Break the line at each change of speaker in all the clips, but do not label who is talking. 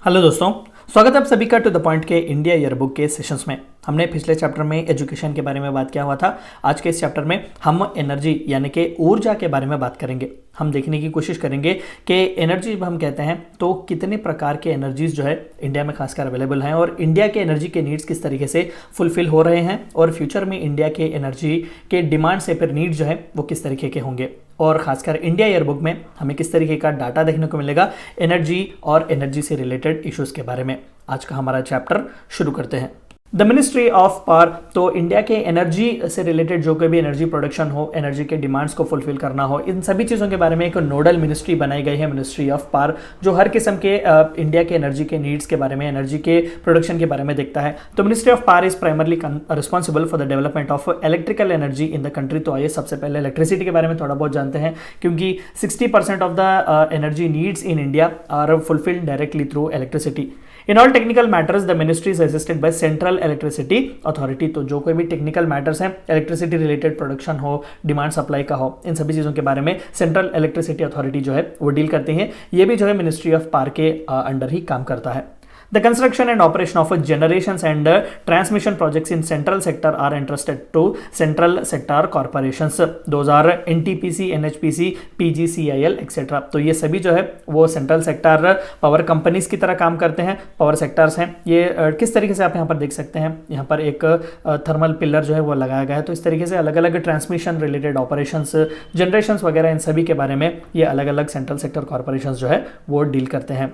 Hello दोस्तों, स्वागत है आप सभी का टू द पॉइंट के इंडिया ईयरबुक के सेशंस में। हमने पिछले चैप्टर में एजुकेशन के बारे में बात किया हुआ था। आज के इस चैप्टर में हम एनर्जी यानी कि ऊर्जा के बारे में बात करेंगे। हम देखने की कोशिश करेंगे कि एनर्जी जब हम कहते हैं तो कितने प्रकार के एनर्जीज जो है इंडिया में खासकर अवेलेबल हैं और इंडिया के एनर्जी के नीड्स किस तरीके से फुलफिल हो रहे हैं और फ्यूचर में इंडिया के एनर्जी के डिमांड से फिर नीड्स जो है वो किस तरीके के होंगे और खासकर इंडिया ईयरबुक में हमें किस तरीके का डाटा देखने को मिलेगा एनर्जी और एनर्जी से रिलेटेड इश्यूज के बारे में। आज का हमारा चैप्टर शुरू करते हैं। द मिनिस्ट्री ऑफ पावर, तो इंडिया के एनर्जी से रिलेटेड जो कोई भी एनर्जी प्रोडक्शन हो, एनर्जी के डिमांड्स को फुलफिल करना हो, इन सभी चीज़ों के बारे में एक नोडल मिनिस्ट्री बनाई गई है, मिनिस्ट्री ऑफ पावर, जो हर किस्म के इंडिया के एनर्जी के नीड्स के बारे में, एनर्जी के प्रोडक्शन के बारे में देखता है। तो ministry of power is primarily responsible for the development of electrical energy in the country. तो आइए सबसे पहले इलेक्ट्रिसिटी के बारे में थोड़ा बहुत जानते हैं, क्योंकि 60% of the energy needs in India are fulfilled directly through electricity. In all technical matters the ministry is assisted by central electricity authority. तो जो कोई भी टेक्निकल मैटर्स हैं, इलेक्ट्रिसिटी रिलेटेड प्रोडक्शन हो, डिमांड सप्लाई का हो, इन सभी चीज़ों के बारे में सेंट्रल इलेक्ट्रिसिटी अथॉरिटी जो है वो डील करती है। ये भी जो है मिनिस्ट्री ऑफ पावर के अंडर ही काम करता है। The construction and operation of generations and transmission projects in central sector are entrusted to central sector corporations. Those are NTPC, NHPC, PGCIL, etc. तो ये सभी जो है वो सेंट्रल सेक्टर पावर कंपनीज की तरह काम करते हैं, पावर सेक्टर्स हैं। ये किस तरीके से आप यहाँ पर देख सकते हैं, यहाँ पर एक थर्मल पिलर जो है वो लगाया गया है। तो इस तरीके से अलग अलग ट्रांसमिशन रिलेटेड ऑपरेशंस, जनरेशंस वगैरह इन सभी के बारे में ये अलग अलग सेंट्रल सेक्टर कॉर्पोरेशंस जो है वो डील करते हैं।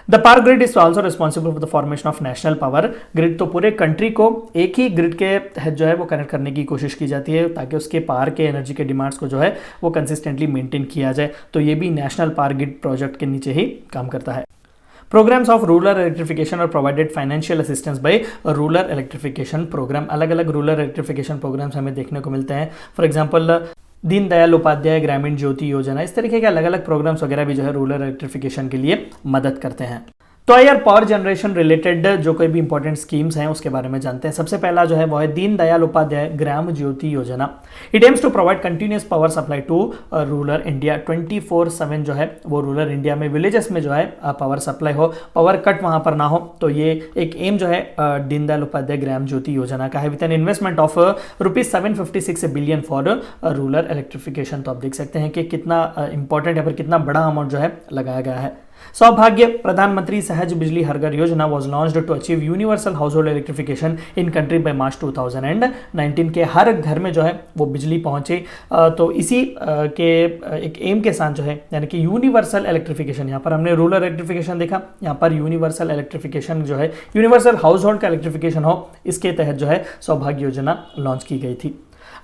The power grid is also responsible for the formation of national power grid. तो पूरे कंट्री को एक ही ग्रिड के तहत जो है वो कनेक्ट करने की कोशिश की जाती है ताकि उसके पावर के एनर्जी के डिमांड्स को जो है वो कंसिस्टेंटली मेंटेन किया जाए। तो ये भी नेशनल पावर ग्रिड प्रोजेक्ट के नीचे ही काम करता है। प्रोग्राम्स ऑफ रूरल इलेक्ट्रिफिकेशन और provided financial assistance by rural electrification programme. अलग अलग रूरल इलेक्ट्रिफिकेशन प्रोग्राम्स हमें देखने को मिलते हैं। फॉर एग्जाम्पल दीनदयाल उपाध्याय ग्रामीण ज्योति योजना, इस तरीके के अलग अलग प्रोग्राम्स वगैरह भी जो है रूरल इलेक्ट्रिफिकेशन के लिए मदद करते हैं। तो यार पावर जनरेशन रिलेटेड जो कोई भी इंपॉर्टेंट स्कीम्स हैं उसके बारे में जानते हैं। सबसे पहला जो है वो है Deendayal Upadhyay Gram Jyoti Yojana. It aims to provide continuous power supply to rural India. 24/7 जो है वो रूरल इंडिया में विलेजेस में जो है पावर सप्लाई हो, पावर कट वहां पर ना हो। तो ये एक एम जो है दीनदयाल उपाध्याय ग्राम ज्योति योजना का है, with an investment of ₹756 billion for rural electrification. तो आप देख सकते हैं कि कितना इंपॉर्टेंट या फिर कितना बड़ा अमाउंट जो है लगाया गया है। सौभाग्य प्रधानमंत्री सहज बिजली Har Ghar Yojana was launched to achieve universal household electrification in country by March 2019 के हर घर में जो है वो बिजली पहुंचे। तो इसी के एक एम के साथ जो है यानी कि यूनिवर्सल इलेक्ट्रिफिकेशन, यहाँ पर हमने रूरल इलेक्ट्रिफिकेशन देखा, यहाँ पर यूनिवर्सल इलेक्ट्रिफिकेशन जो है यूनिवर्सल हाउस होल्ड का इलेक्ट्रिफिकेशन हो, इसके तहत जो है सौभाग्य योजना लॉन्च की गई थी।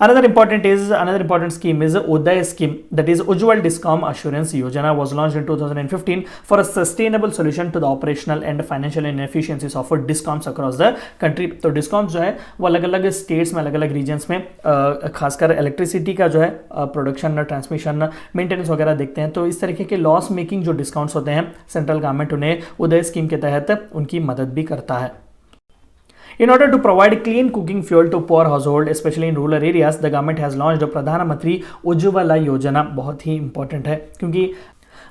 Another important scheme is Uday scheme, that is Ujjwal Discom Assurance Yojana was launched in 2015 for a sustainable solution to the operational and financial inefficiencies of discoms across the country। तो discoms जो है वो अलग अलग states में, अलग अलग regions में खासकर इलेक्ट्रिसिटी का जो है प्रोडक्शन, ट्रांसमिशन, मेंटेनेंस वगैरह देखते हैं। तो इस तरीके के लॉस मेकिंग जो डिस्काउंट्स होते हैं, सेंट्रल गवर्नमेंट उन्हें उदय स्कीम के तहत उनकी मदद भी करता है। In order to provide clean cooking fuel to poor household, especially in rural areas, the government has launched प्रधानमंत्री उज्ज्वला योजना। बहुत ही इंपॉर्टेंट है क्योंकि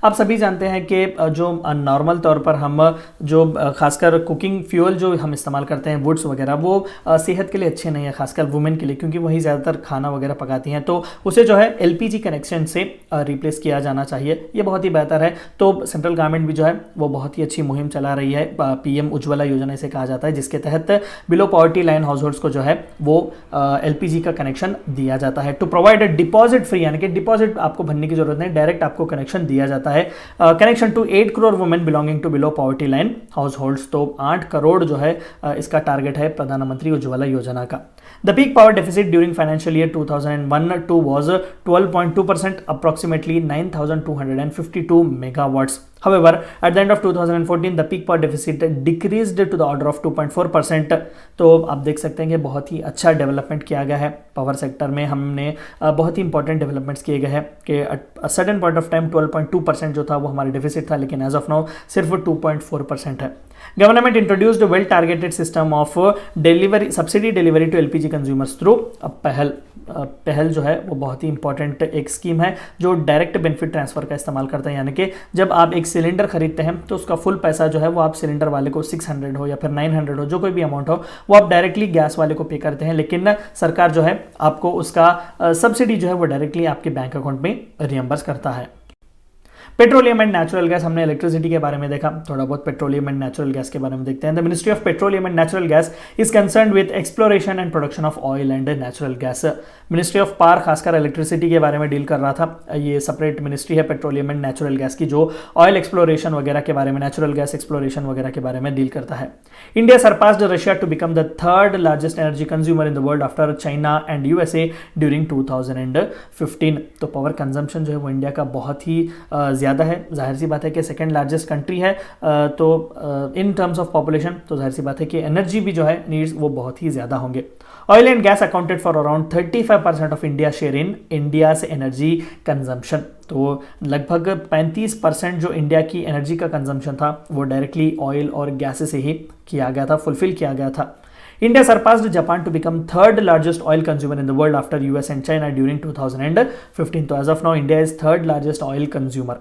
आप सभी जानते हैं कि जो नॉर्मल तौर पर हम जो खासकर कुकिंग फ्यूल जो हम इस्तेमाल करते हैं, वुड्स वगैरह, वो सेहत के लिए अच्छे नहीं है, खासकर वुमेन के लिए, क्योंकि वही ज़्यादातर खाना वगैरह पकाती हैं। तो उसे जो है एलपीजी कनेक्शन से रिप्लेस किया जाना चाहिए, ये बहुत ही बेहतर है। तो सेंट्रल गवर्नमेंट भी जो है वो बहुत ही अच्छी मुहिम चला रही है, पीएम उज्ज्वला योजना इसे कहा जाता है, जिसके तहत below poverty line house holds को जो है वो एलपीजी का कनेक्शन दिया जाता है। टू प्रोवाइड डिपॉजिट फ्री, यानी कि डिपॉजिट आपको भरने की जरूरत नहीं, डायरेक्ट आपको कनेक्शन दिया जाता है। Connection to 8 crore women belonging to below poverty line households. तो 8 करोड़ जो है इसका टारगेट है प्रधानमंत्री उज्ज्वला योजना का। The peak power deficit during financial year 2001-2 was 12.2%, approximately 9,252 megawatts. However, at the end of 2014, the peak power deficit decreased to the order of 2.4%. तो आप देख सकते हैं कि बहुत ही अच्छा डेवलपमेंट किया गया है पावर सेक्टर में। हमने बहुत ही इंपॉर्टेंट डेवलपमेंट्स किए गए हैं कि सडन पॉइंट ऑफ टाइम 12.2% जो था वो हमारा डेफिसिट था, लेकिन एज ऑफ नाउ सिर्फ 2.4% है। Government introduced well targeted system of delivery, subsidy delivery to LPG consumers through Pahal जो है वो बहुत ही इंपॉर्टेंट एक स्कीम है जो डायरेक्ट बेनिफिट ट्रांसफर का इस्तेमाल करता है, यानी कि जब आप एक सिलेंडर खरीदते हैं तो उसका फुल पैसा जो है वो आप सिलेंडर वाले को 600 हो या फिर 900 हो, जो कोई भी अमाउंट हो, वो आप डायरेक्टली गैस वाले को पे करते हैं, लेकिन सरकार जो है आपको उसका सब्सिडी जो है वो डायरेक्टली आपके बैंक अकाउंट में रियम्बर्स करता है। पेट्रोलियम एंड नेचुरल गैस, हमने इलेक्ट्रिसिटी के बारे में देखा, थोड़ा बहुत पेट्रोलियम एंड नेचुरल गैस के बारे में देखते हैं। The ministry of petroleum and natural gas is concern with exploration and production of oil and natural gas. Ministry of power खासकर इलेक्ट्रिसिटी के बारे में डील कर रहा था। ये सेपरेट मिनिस्ट्री है पेट्रोलियम एंड नेचुरल गैस की, जो ऑयल एक्सप्लोरेशन वगैरह के बारे में, नेचुरल गैस एक्सप्लोरेशन वगैरह के बारे में डील करता है। India surpassed Russia to become the third largest energy consumer in the world after China and USA during 2015। तो पावर कंजम्पशन जो है वो इंडिया का बहुत ही ज़्यादा है। जाहिर सी बात है कि सेकेंड लार्जेस्ट कंट्री है, तो इन टर्म्स ऑफ पॉपुलेशन तो जाहिर सी बात है कि एनर्जी भी जो है नीड्स वो बहुत ही ज़्यादा होंगे। Oil and gas accounted for around 35% of India share in India's energy consumption. तो लगभग 35% जो इंडिया की एनर्जी का कंजम्पशन था वो डायरेक्टली ऑयल और गैस से ही किया गया था, फुलफिल किया गया था। India surpassed Japan to become third largest oil consumer in the world after US and China during 2015. So as of now, India is third largest oil consumer.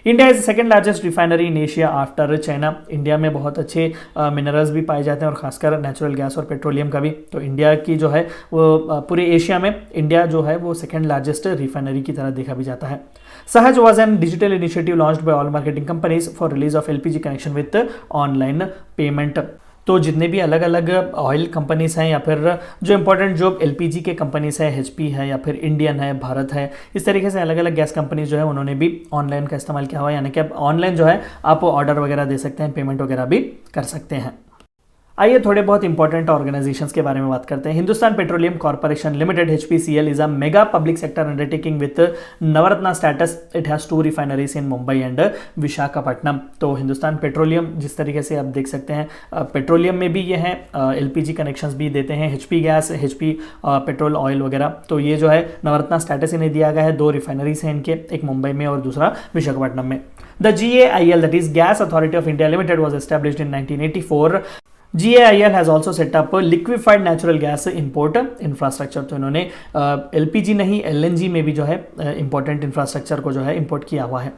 India is second largest refinery in Asia after China. India में बहुत अच्छे minerals भी पाए जाते हैं और खासकर natural gas और पेट्रोलियम का भी। तो इंडिया की जो है वो पूरे एशिया में इंडिया जो है वो सेकेंड लार्जेस्ट रिफाइनरी की तरह देखा भी जाता है। सहज was an digital initiative launched by all marketing companies for release of LPG connection with online payment. तो जितने भी अलग अलग ऑयल कंपनीज हैं या फिर जो इंपॉर्टेंट जो एलपीजी के कंपनीज है, एचपी है या फिर इंडियन है, भारत है, इस तरीके से अलग अलग गैस कंपनीज जो है उन्होंने भी ऑनलाइन का इस्तेमाल किया हुआ है, यानी कि अब ऑनलाइन जो है आप ऑर्डर वगैरह दे सकते हैं, पेमेंट वगैरह भी कर सकते हैं। आइए थोड़े बहुत इंपॉर्टेंट ऑर्गेनाइजेशंस के बारे में बात करते हैं। Hindustan petroleum Corporation limited HPCL is a mega public sector undertaking with Navratna status. It has 2 refineries in Mumbai and Visakhapatnam. तो हिंदुस्तान पेट्रोलियम जिस तरीके से आप देख सकते हैं, पेट्रोलियम में भी ये हैं, LPG कनेक्शंस भी देते हैं, HP gas, HP petrol oil वगैरह। तो ये जो है नवरत्ना स्टेटस इन्हें दिया गया है। 2 रिफाइनरीज हैं इनके, एक मुंबई में और दूसरा विशाखापट्टनम में। The GAIL that is gas authority of India limited was established in 1984। GAIL has also set up liquefied natural gas import infrastructure। तो इन्होंने LPG नहीं LNG में भी जो है इंपॉर्टेंट इंफ्रास्ट्रक्चर को जो है इंपोर्ट किया हुआ है।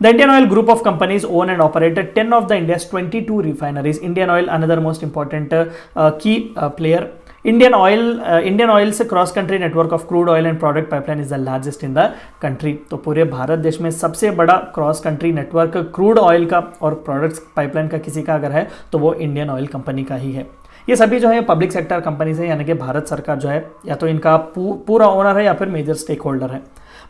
The Indian Oil Group of companies own and operate 10 of the India's 22 refineries. Indian Oil, another most important key player. Indian Oil's cross country network of crude oil and product pipeline is the largest in the country। तो पूरे भारत देश में सबसे बड़ा cross country network crude oil का और products pipeline का किसी का अगर है तो वो इंडियन ऑयल कंपनी का ही है। ये सभी जो है पब्लिक सेक्टर कंपनीज है, यानी कि भारत सरकार जो है या तो इनका पूरा ओनर है या फिर मेजर स्टेक होल्डर है।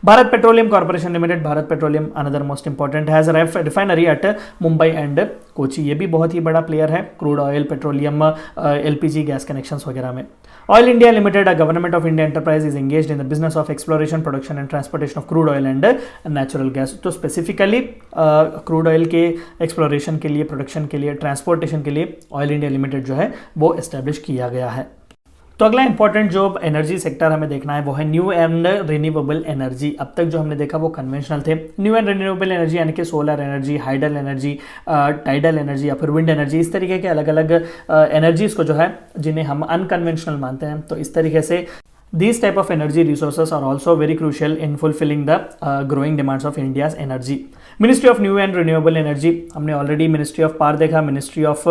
Bharat Petroleum Corporation Limited, Bharat Petroleum another most important, has refinery at Mumbai and Kochi. ये भी बहुत ही बड़ा प्लेयर है crude oil, petroleum, LPG gas connections वगैरह में। Oil India Limited, a government of India enterprise, is engaged in the business of exploration, production and transportation of crude oil and natural gas. तो specifically crude oil के exploration के लिए, production के लिए, transportation के लिए ऑयल इंडिया लिमिटेड जो है वो एस्टेब्लिश किया गया है। तो अगला इंपॉर्टेंट जो एनर्जी सेक्टर हमें देखना है वो है न्यू एंड रिन्यूएबल एनर्जी। अब तक जो हमने देखा वो कन्वेंशनल थे। न्यू एंड रिन्यूएबल एनर्जी यानी कि solar energy, hydel energy, tidal energy या फिर विंड एनर्जी, इस तरीके के अलग अलग एनर्जीज को जो है जिन्हें हम अनकन्वेंशनल मानते हैं। तो इस तरीके से these type of energy resources are also very crucial in fulfilling the growing demands of India's energy. Ministry of New and Renewable Energy, हमने ऑलरेडी मिनिस्ट्री ऑफ पावर देखा, ministry of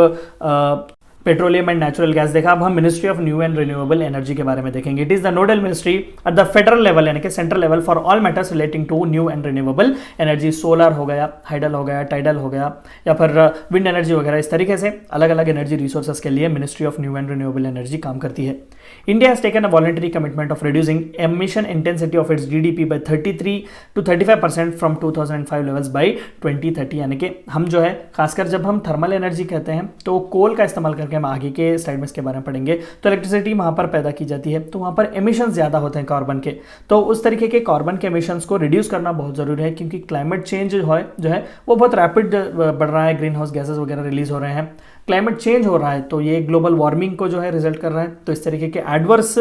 petroleum and natural gas देखा। अब हम ministry of new and renewable energy के बारे में देखेंगे। It is the nodal ministry at the federal level, यानी कि central level, for all matters relating to new and renewable energy. Solar हो गया, हाइडल हो गया, टाइडल हो गया या फिर विंड एनर्जी वगैरह, इस तरीके से अलग अलग एनर्जी रिसोर्सेज के लिए ministry of new and renewable energy काम करती है। India has taken a voluntary commitment of reducing emission intensity of its GDP by 33 to 35% from 2005 levels by 2030। यानी कि हम जो है खासकर जब हम थर्मल एनर्जी कहते हैं तो कोल का इस्तेमाल करके, हम आगे के स्लाइड में इसके बारे में पढ़ेंगे, तो इलेक्ट्रिसिटी वहाँ पर पैदा की जाती है, तो वहाँ पर एमिशंस ज़्यादा होते हैं कार्बन के। तो उस तरीके के कार्बन के एमिशंस को रिड्यूस करना बहुत ज़रूरी है, क्योंकि क्लाइमेट चेंज जो है वो बहुत रैपिड बढ़ रहा है, ग्रीन हाउस गैसेज वगैरह रिलीज हो रहे हैं, क्लाइमेट चेंज हो रहा है, तो ये ग्लोबल वार्मिंग को जो है रिजल्ट कर रहा है। तो इस तरीके के एडवर्स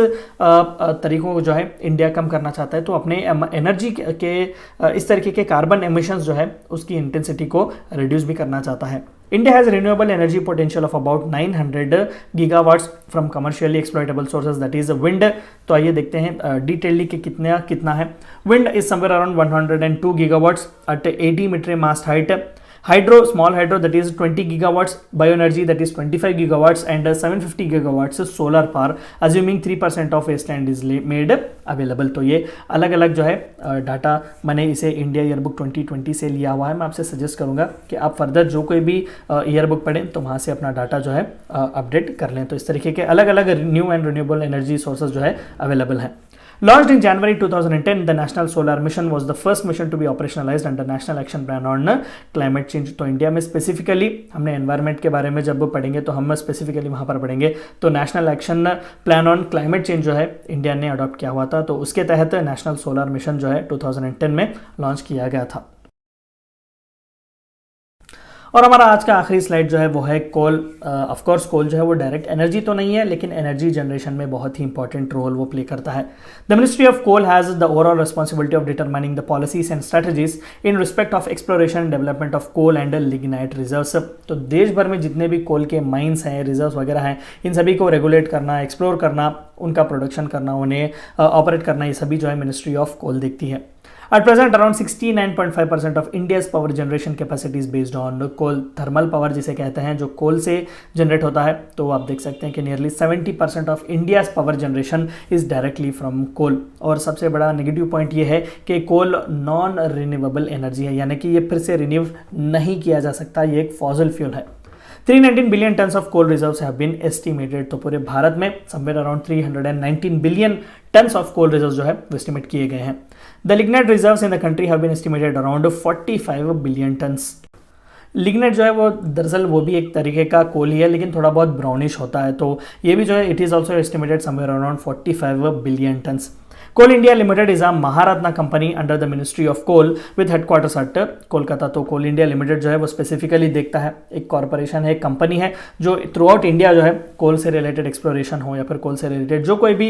तरीकों को जो है इंडिया कम करना चाहता है, तो अपने एनर्जी के इस तरीके के कार्बन एमिशंस जो है उसकी इंटेंसिटी को रिड्यूस भी करना चाहता है। India has renewable energy potential of about 900 gigawatts from commercially exploitable sources, that is wind। तो आइए देखते हैं डिटेलली कि कितना है। Wind is somewhere around 102 gigawatts at 80 meter mast height। Hydro, small hydro that is 20 gigawatts, bio energy that is 25 gigawatts and 750 gigawatts solar power, assuming 3% of wasteland is made available. तो ये अलग अलग जो है data मैंने इसे India yearbook 2020 से लिया हुआ है। मैं आपसे सजेस्ट करूंगा कि आप फर्दर जो कोई भी ईयरबुक पढ़ें तो वहाँ से अपना डाटा जो है अपडेट कर लें। तो इस तरीके के अलग अलग new and renewable energy sources जो है अवेलेबल हैं। Launched in January 2010, the National Solar Mission was the first mission to be operationalized under National Action Plan on Climate Change। तो इंडिया में स्पेसिफिकली हमने एनवायरनमेंट के बारे में जब पढ़ेंगे तो हम स्पेसिफिकली वहाँ पर पढ़ेंगे। तो national action plan on climate change जो है इंडिया ने अडॉप्ट किया हुआ था, तो उसके तहत नेशनल सोलर मिशन जो है 2010 में लॉन्च किया गया था। और हमारा आज का आखिरी स्लाइड जो है वो है कोल। ऑफ कोर्स कोल जो है वो डायरेक्ट एनर्जी तो नहीं है, लेकिन एनर्जी जनरेशन में बहुत ही इंपॉर्टेंट रोल वो प्ले करता है। The ministry of coal has the overall responsibility of determining the policies and strategies in respect of exploration and development of coal and lignite reserves. तो देश भर में जितने भी कोल के माइंस हैं, रिजर्व्स वगैरह हैं, इन सभी को रेगुलेट करना, एक्सप्लोर करना, उनका प्रोडक्शन करना, उन्हें ऑपरेट करना, ये सभी जो है मिनिस्ट्री ऑफ कोल देखती है। At present, around 69.5% of India's power generation capacity is based on coal, thermal power जिसे कहते हैं, जो कोल से जनरेट होता है। तो आप देख सकते हैं कि nearly 70% of India's power generation is directly from coal. और सबसे बड़ा नेगेटिव पॉइंट ये है कि कोल नॉन रिन्यूएबल एनर्जी है, यानी कि ये फिर से रिन्यू नहीं किया जा सकता, ये एक फॉसिल फ्यूल है। 319 billion tons of coal reserves have been estimated. तो पूरे भारत में somewhere around 319 billion tons of coal reserves जो है वो एस्टिमेट किए गए हैं। The lignite reserves in the country have been estimated around 45 billion tons. Lignite जो है वो दरअसल वो भी एक तरीके का कोल ही है, लेकिन थोड़ा बहुत ब्राउनिश होता है। तो ये भी जो है it is also estimated somewhere around 45 billion tons. Coal India limited is a Maharatna company under the ministry of coal with headquarters at Kolkata. तो कोल इंडिया लिमिटेड जो है वो स्पेसिफिकली देखता है, एक कॉरपोरेशन है, एक कंपनी है जो थ्रू आउट इंडिया जो है कोल से रिलेटेड एक्सप्लोरेशन हो या फिर कोल से रिलेटेड जो कोई भी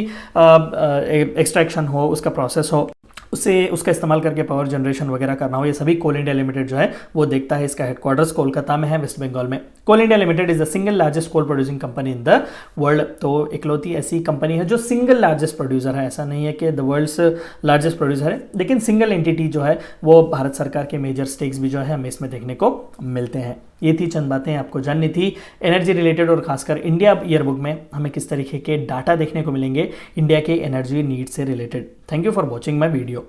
एक्सट्रैक्शन हो, उसका प्रोसेस हो, उससे उसका इस्तेमाल करके पावर जनरेशन वगैरह करना हो, ये सभी कोल इंडिया लिमिटेड जो है वो देखता है। इसका हेडक्वार्टर्स कोलकाता में है, वेस्ट बंगाल में। Coal India limited is the single largest coal producing company in the world. तो इकलौती ऐसी कंपनी है जो सिंगल लार्जेस्ट प्रोड्यूसर है। ऐसा नहीं है कि द वर्ल्ड्स लार्जेस्ट प्रोड्यूसर है, लेकिन सिंगल एंटिटी जो है वो भारत सरकार के मेजर स्टेक्स भी जो है हमें इसमें देखने को मिलते हैं। ये थी चंद बातें आपको जाननी थी एनर्जी रिलेटेड, और खासकर इंडिया ईयरबुक में हमें किस तरीके के डाटा देखने को मिलेंगे इंडिया के एनर्जी नीड से related. Thank you for watching my video.